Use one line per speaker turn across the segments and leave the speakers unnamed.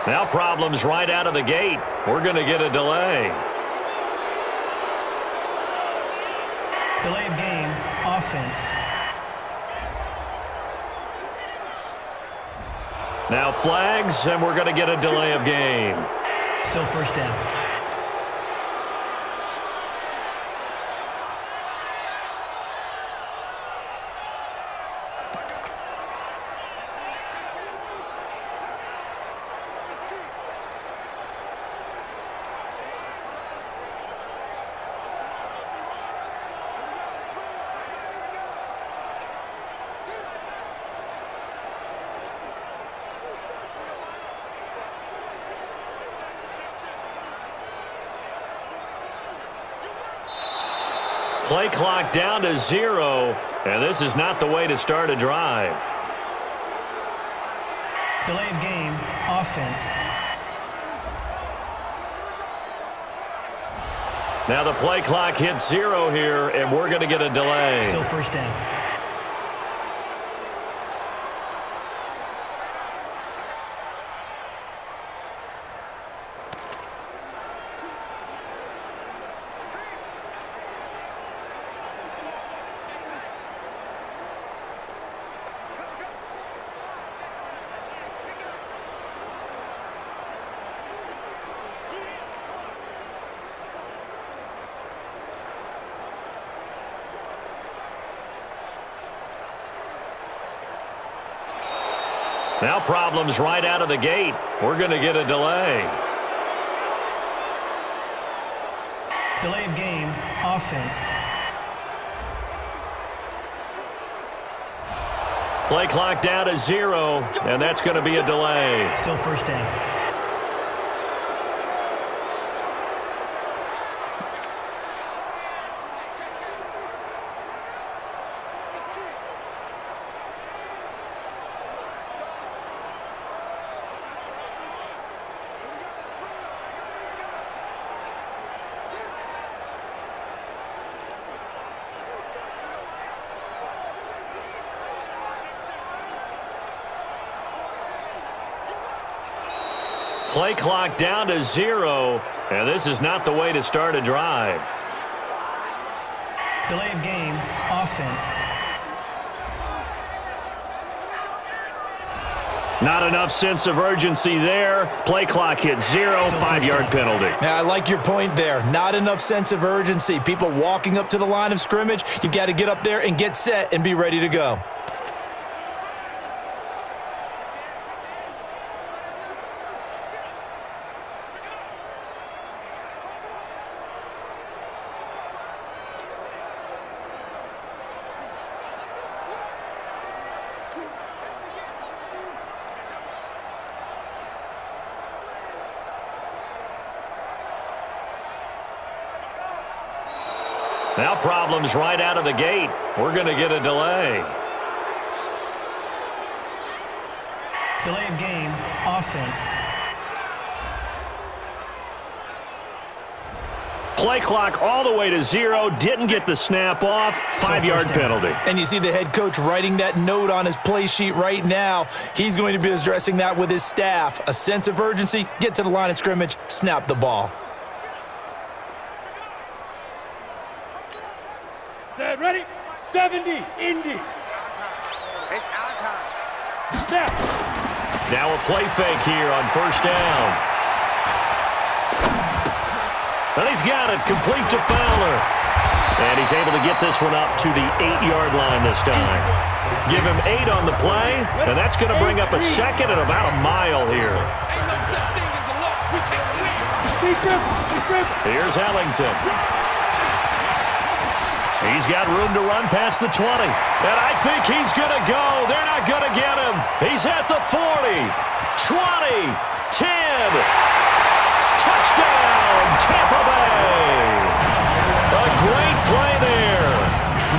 Now problems right out of the gate. We're going to get a delay.
Delay of game, offense.
Now flags, and we're going to get a delay of game.
Still first down.
Play clock down to 0, and this is not the way to start a drive.
Delay of game, offense.
Now the play clock hits 0 here, and we're going to get a delay.
Still first down.
Now problems right out of the gate. We're going to get a delay.
Delay of game, offense.
Play clock down to 0, and that's going to be a delay.
Still first down.
Play clock down to 0, and this is not the way to start a drive.
Delay of game, offense.
Not enough sense of urgency there. Play clock hits 0, 5-yard penalty.
Yeah, I like your point there. Not enough sense of urgency. People walking up to the line of scrimmage, you've got to get up there and get set and be ready to go.
Now problems right out of the gate. We're going to get a delay.
Delay of game, offense.
Play clock all the way to 0. Didn't get the snap off. 5-yard penalty.
And you see the head coach writing that note on his play sheet right now. He's going to be addressing that with his staff. A sense of urgency, get to the line of scrimmage, snap the ball.
Set, ready, 70, Indy.
It's our time.
Snap.
Now a play fake here on first down. And he's got it, complete to Fowler. And he's able to get this one up to the 8-yard line this time. Give him 8 on the play, and that's going to bring up a second and about a mile here. Here's Ellington. He's got room to run past the 20. And I think he's going to go. They're not going to get him. He's at the 40, 20, 10. Touchdown, Tampa Bay. A great play there.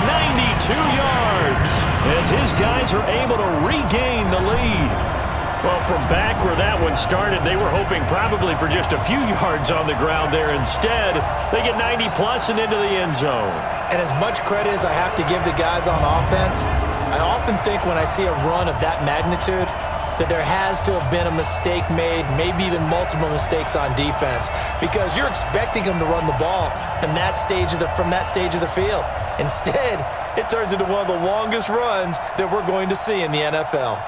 92 yards as his guys are able to regain the lead. Well, from back where that one started, they were hoping probably for just a few yards on the ground there. Instead, they get 90-plus and into the end zone.
And as much credit as I have to give the guys on offense, I often think when I see a run of that magnitude, that there has to have been a mistake made, maybe even multiple mistakes on defense, because you're expecting them to run the ball from that stage of the field. Instead, it turns into one of the longest runs that we're going to see in the NFL.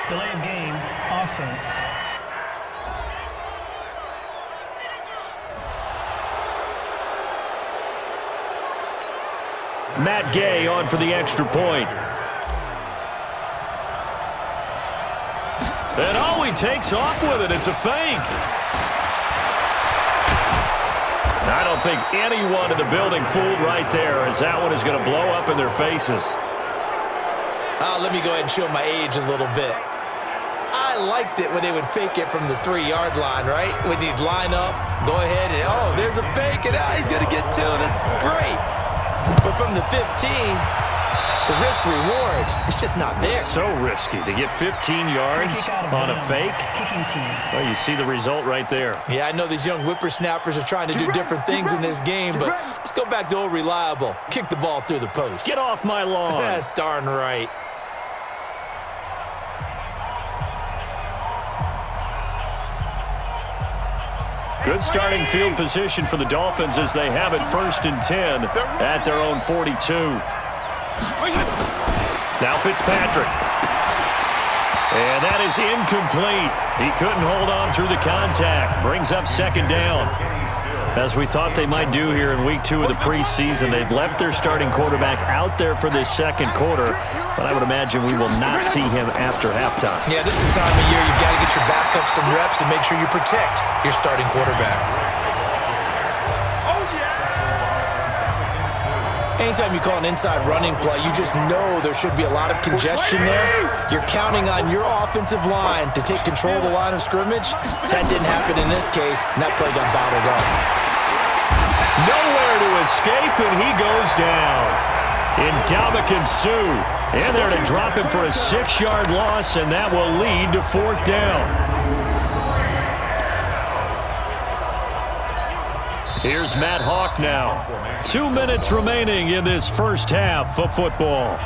Delay of game, offense.
Matt Gay on for the extra point. And oh, he takes off with it. It's a fake. I don't think anyone in the building fooled right there, as that one is going to blow up in their faces.
Let me go ahead and show my age a little bit. I liked it when they would fake it from the 3-yard line, right? When you'd line up, go ahead, and oh, there's a fake, and he's going to get 2. That's great. But from the 15, the risk-reward, it's just not there.
So risky to get 15 yards on a fake.
Kicking team.
Well, you see the result right there.
Yeah, I know these young whippersnappers are trying to do different things in this game, but let's go back to old reliable. Kick the ball through the post.
Get off my lawn.
That's darn right.
Good starting field position for the Dolphins as they have it 1st and 10 at their own 42. Now Fitzpatrick. And that is incomplete. He couldn't hold on through the contact. Brings up 2nd down. As we thought they might do here in week 2 of the preseason, they've left their starting quarterback out there for this 2nd quarter, but I would imagine we will not see him after halftime.
Yeah, this is the time of year you've got to get your backup some reps and make sure you protect your starting quarterback. Anytime you call an inside running play, you just know there should be a lot of congestion there. You're counting on your offensive line to take control of the line of scrimmage. That didn't happen in this case, and that play got bottled up.
Nowhere to escape, and he goes down. Ndamukong Suh in there to drop him for a 6-yard loss, and that will lead to 4th down. Here's Matt Hawk now. 2 minutes remaining in this first half of football.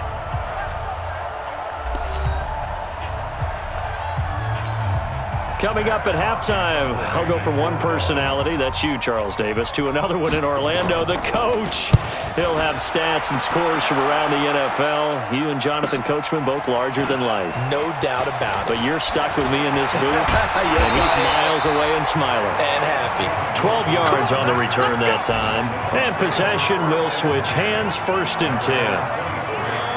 Coming up at halftime, I'll go from one personality, that's you, Charles Davis, to another one in Orlando, the coach. He'll have stats and scores from around the NFL. You and Jonathan Coachman, both larger than life.
No doubt about it.
But you're stuck with me in this booth,
Yes,
and he's miles away and smiling.
And happy.
12 yards on the return that time. And possession will switch hands, 1st and 10.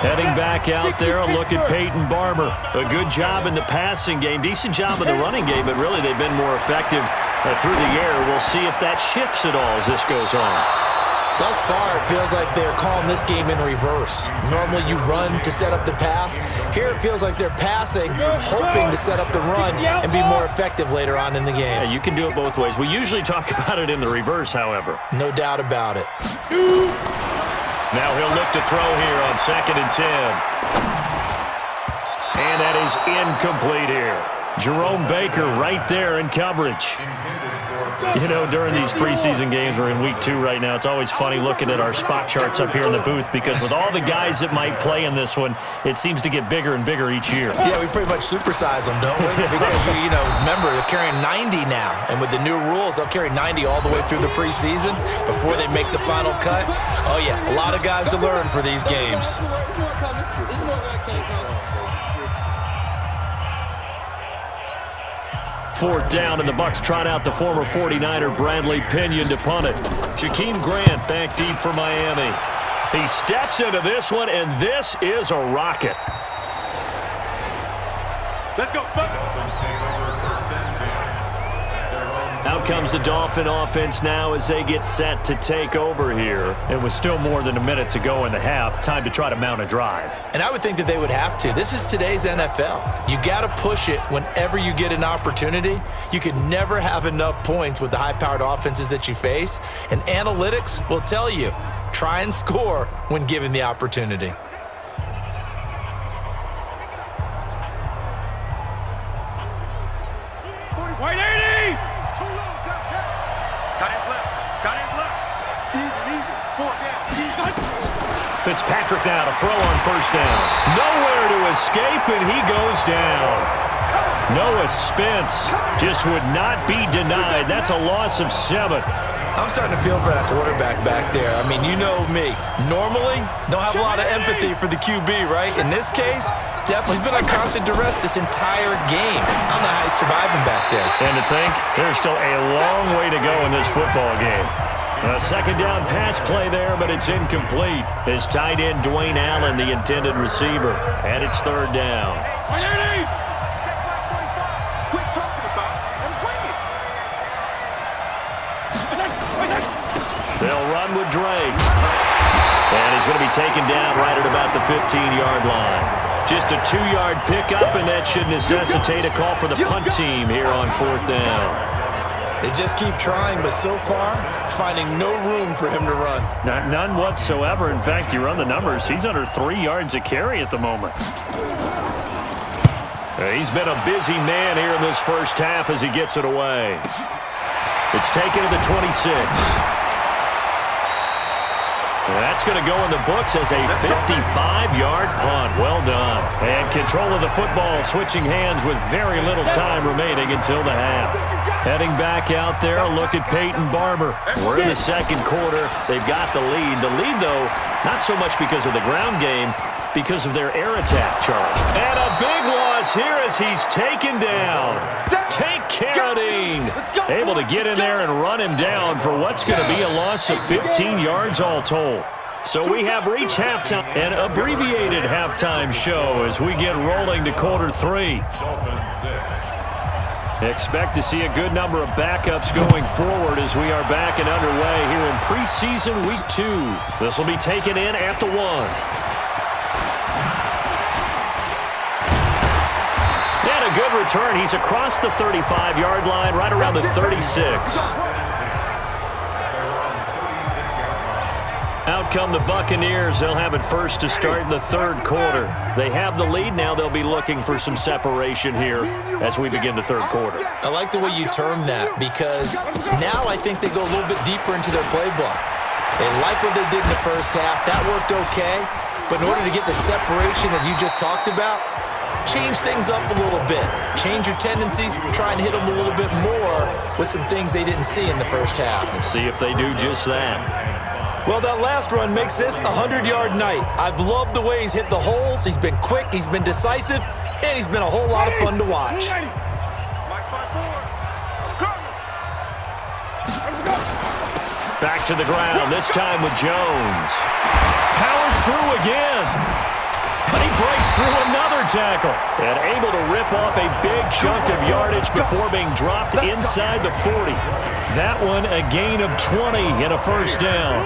Heading back out there, a look at Peyton Barber. A good job in the passing game, decent job in the running game, but really they've been more effective through the air. We'll see if that shifts at all as this goes on.
Thus far, it feels like they're calling this game in reverse. Normally you run to set up the pass. Here it feels like they're passing, hoping to set up the run and be more effective later on in the game.
Yeah, you can do it both ways. We usually talk about it in the reverse, however.
No doubt about it.
Now he'll look to throw here on 2nd and 10. And that is incomplete here. Jerome Baker right there in coverage. You know, during these preseason games, we're in week 2 right now, it's always funny looking at our spot charts up here in the booth because with all the guys that might play in this one, it seems to get bigger and bigger each year.
Yeah, we pretty much supersize them, don't we? Because, you know, remember, they're carrying 90 now. And with the new rules, they'll carry 90 all the way through the preseason before they make the final cut. Oh, yeah, a lot of guys to learn for these games.
4th down, and the Bucs trot out the former 49er Bradley Pinion to punt it. Jakeem Grant back deep for Miami. He steps into this one, and this is a rocket.
Let's go.
Out comes the Dolphin offense now as they get set to take over here.
It was still more than a minute to go in the half. Time to try to mount a drive.
And I would think that they would have to. This is today's NFL. You got to push it whenever you get an opportunity. You can never have enough points with the high-powered offenses that you face. And analytics will tell you, try and score when given the opportunity.
White 80!
Cut in flip.
Even, 4 down.
Fitzpatrick now to throw on first down. Nowhere to escape, and he goes down. Noah Spence just would not be denied. That's a loss of 7.
I'm starting to feel for that quarterback back there. I mean, you know me. Normally, don't have a lot of empathy for the QB, right? In this case, definitely. He's been on constant duress this entire game. I don't know how he's surviving back there.
And to think, there's still a long way to go in this football game. A second down pass play there, but it's incomplete. His tight end, Dwayne Allen, the intended receiver. And it's third down.
White 80! Quit talking about it and bring it.
They'll run with Drake. And he's going to be taken down right at about the 15-yard line. Just a 2-yard pickup, and that should necessitate a call for the punt team here on fourth down.
They just keep trying, but so far, finding no room for him to run.
None whatsoever. In fact, you run the numbers. He's under 3 yards a carry at the moment.
He's been a busy man here in this first half as he gets it away. It's taken to the 26. That's going to go in the books as a 55-yard punt. Well done. And control of the football switching hands with very little time remaining until the half. Heading back out there, a look at Peyton Barber. We're in the second quarter. They've got the lead. The lead, though, not so much because of the ground game, because of their air attack, Charles. And a big loss here as he's taken down. Take Carradine. Able to get in there and run him down for what's going to be a loss of 15 yards all told. So we have reached halftime, an abbreviated halftime show as we get rolling to quarter 3. Expect to see a good number of backups going forward as we are back and underway here in preseason week 2. This will be taken in at the 1. And a good return. He's across the 35-yard line, right around the 36. Out come the Buccaneers. They'll have it first to start in the third quarter. They have the lead. Now they'll be looking for some separation here as we begin the third quarter.
I like the way you term that because now I think they go a little bit deeper into their playbook. They like what they did in the first half. That worked okay. But in order to get the separation that you just talked about, change things up a little bit. Change your tendencies. Try and hit them a little bit more with some things they didn't see in the first half.
We'll see if they do just that.
Well, that last run makes this a 100-yard night. I've loved the way he's hit the holes. He's been quick, he's been decisive, and he's been a whole lot of fun to watch.
Back to the ground, this time with Jones. Powers through again. But he breaks through another tackle. And able to rip off a big chunk of yardage before being dropped inside the 40. That one a gain of 20 and a first down.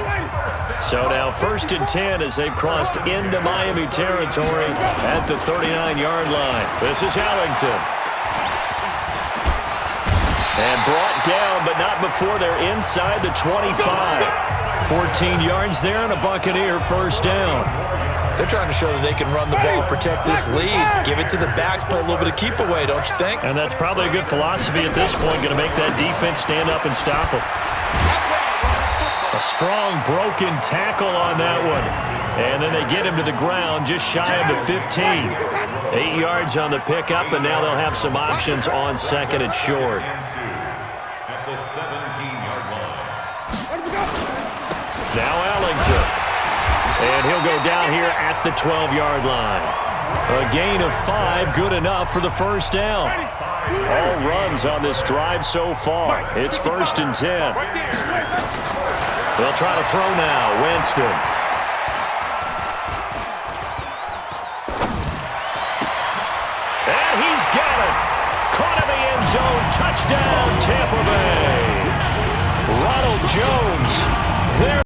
So now first and 10 as they've crossed into Miami territory at the 39-yard line. This is Ellington. And brought down, but not before they're inside the 25. 14 yards there and a Buccaneer first down.
They're trying to show that they can run the ball, protect this lead, give it to the backs, play a little bit of keep away, don't you think?
And that's probably a good philosophy at this point, going to make that defense stand up and stop them. A strong broken tackle on that one. And then they get him to the ground just shy of the 15. 8 yards on the pickup, and now they'll have some options on second and short.
At the 17-yard line.
Now Ellington. And he'll go down here at the 12-yard line. A gain of 5, good enough for the first down. All runs on this drive so far. It's first and 10. They'll try to throw now. Winston. And he's got it.
Caught in the end zone. Touchdown, Tampa Bay. Ronald Jones